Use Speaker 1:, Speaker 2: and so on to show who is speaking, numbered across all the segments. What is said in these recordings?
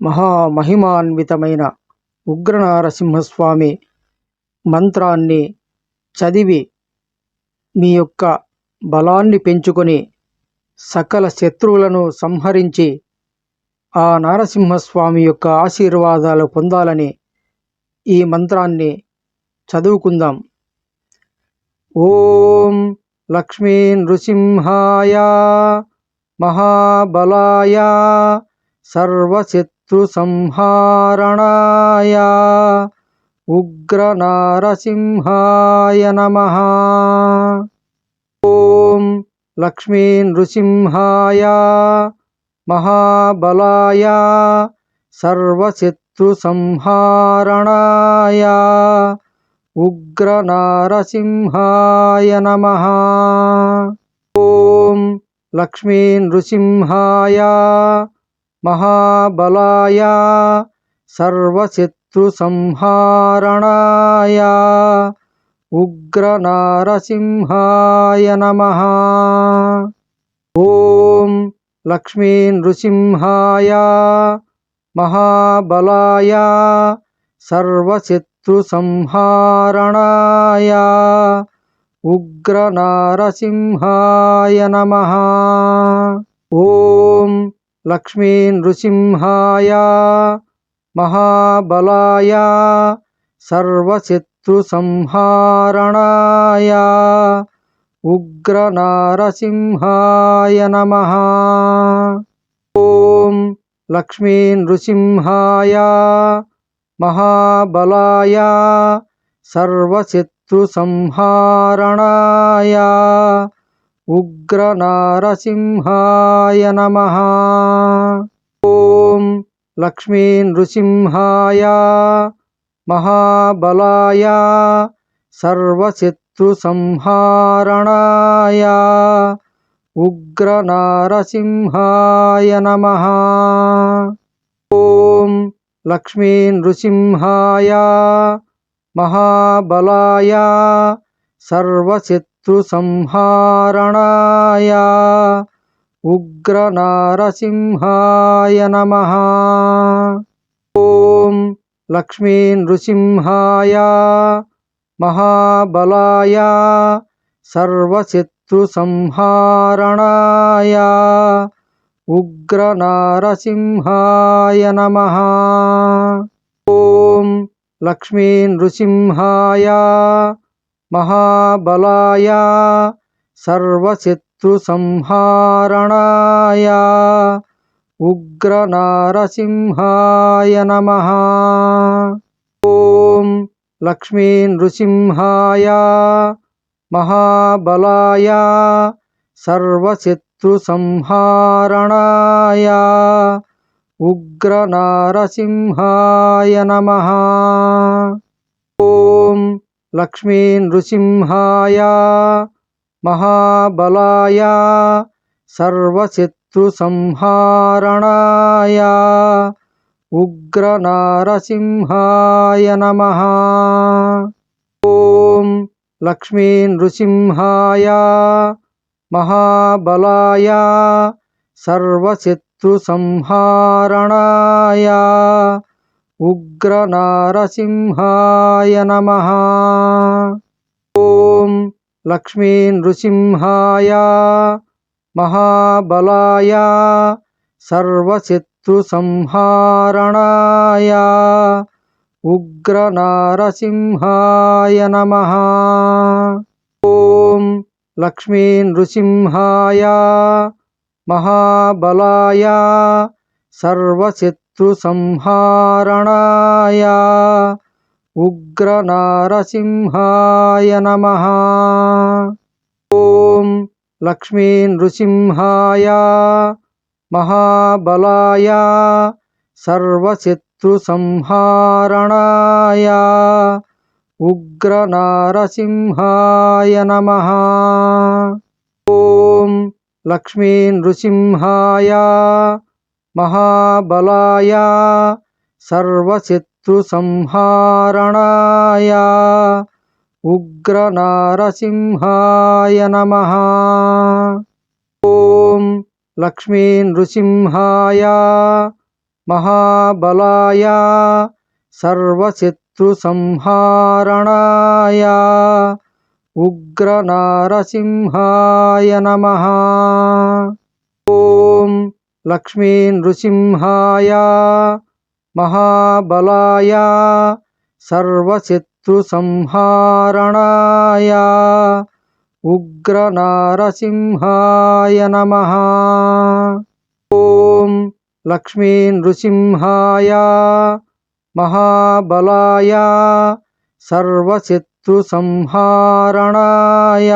Speaker 1: మహామహిమాన్వితమైన ఉగ్రనారసింహస్వామి మంత్రాన్ని చదివి మీ యొక్క బలాన్ని పెంచుకొని సకల శత్రువులను సంహరించి ఆ నారసింహస్వామి యొక్క ఆశీర్వాదాలు పొందాలని ఈ మంత్రాన్ని చదువుకుందాం. ఓం లక్ష్మీ నృసింహాయ మహాబలాయ సర్వశత్రు సంహారణాయ ఉగ్రనారసింహాయ నమః. ఓం లక్ష్మీ నృసింహాయ మహాబలాయ సర్వశత్రు సంహారణాయ ఉగ్రనారసింహాయ నమః. ఓం లక్ష్మీ నృసింహాయ మహాబలాయ సర్వశత్రు సంహారణాయ ఉగ్రనారసింహాయ నమః. ఓం లక్ష్మీ నృసింహాయ మహాబలాయ సర్వశత్రు సంహారణాయ ఉగ్రనారసింహాయ నమః. ఓం లక్ష్మీ నృసింహాయ మహాబలాయ సర్వశత్రు సంహారణాయ ఉగ్రనారసింహాయ నమః. ఓం లక్ష్మీ నృసింహాయ మహాబలాయ సర్వశత్రు సంహారణాయ ఉగ్రనారసింహాయ నమః. ఓం లక్ష్మీ నృసింహాయ మహాబలాయ సర్వశత్రు సంహారణాయ ఉగ్రనారసింహాయ నమః. ఓం లక్ష్మీ నృసింహాయ మహాబలాయ సర్వశత్రు సంహారణాయ ఉగ్రనారసింహాయ నమః. ఓం లక్ష్మీ నృసింహాయ మహాబలాయ సర్వశత్రు సంహారణాయ ఉగ్రనారసింహాయ నమః. ఓం లక్ష్మీ నృసింహాయ మహాబలాయ సర్వశత్రు సంహారణాయ ఉగ్రనారసింహాయ నమః. ఓం లక్ష్మీ నృసింహాయ మహాబలాయ సర్వశత్రు సంహారణాయ ఉగ్రనారసింహాయ నమః. ఓం లక్ష్మీ నృసింహాయ మహాబలాయ సర్వశత్రు సంహారణాయ ఉగ్రనారసింహాయ నమః. ఓం లక్ష్మీ నృసింహాయ మహాబలాయ సర్వశత్రు సంహారణాయ ఉగ్రనారసింహాయ నమః. ఓం లక్ష్మీ నృసింహాయ మహాబలాయ సర్వశత్రు సంహారణాయ ఉగ్రనారసింహాయ నమః. ఓం లక్ష్మీ నృసింహాయ మహాబలాయ సర్వశత్రు సంహారణాయ ఉగ్రనారసింహాయ నమః. ఓం లక్ష్మీ నృసింహాయ మహాబలాయ సర్వశత్రు సంహారణాయ ఉగ్రనారసింహాయ నమః. ఓం లక్ష్మీ నృసింహాయ మహాబలాయ సర్వశత్రు సంహారణాయ ఉగ్రనారసింహాయ నమః. ఓం లక్ష్మీ నృసింహాయ महाबलाय सर्वशत्रुसंहारणाय उग्रनारसिंहाय नमः। ॐ लक्ष्मीनृसिंहाय महाबलाय सर्वशत्रुसंहारणाय उग्रनारसिंहाय नमः। ॐ लक्ष्मीनृसिंहाय महाबलाय सर्वशत्रुसंहारणाय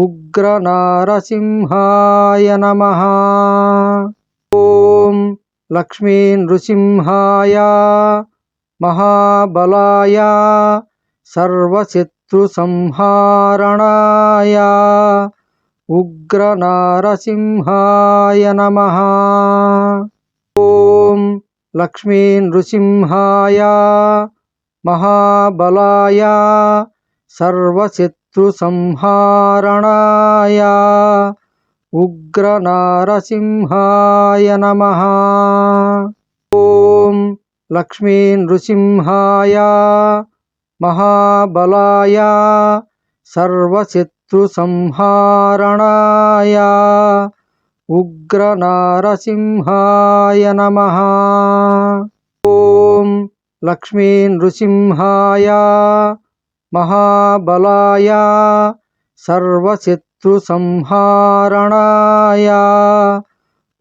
Speaker 1: उग्रनारसिंहाय नमः। ॐ लक्ष्मीनृसिंहाय महाबलाय सर्वशत्रुसंहारणाय उग्रनारसिंहाय नमः। ॐ लक्ष्मीनृसिंहाय महाबलाय सर्वशत्रुसंहारणाय उग्रनारसिंहाय नमः। ॐ लक्ष्मीनृसिंहाय महाबलाय सर्वशत्रुसंहारणाय उग्रनारसिंहाय नमः। ॐ लक्ष्मीनृसिंहाय महाबलाय सर्वशत्रुसंहारणाय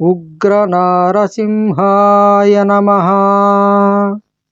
Speaker 1: उग्रनारसिंहाय नमः।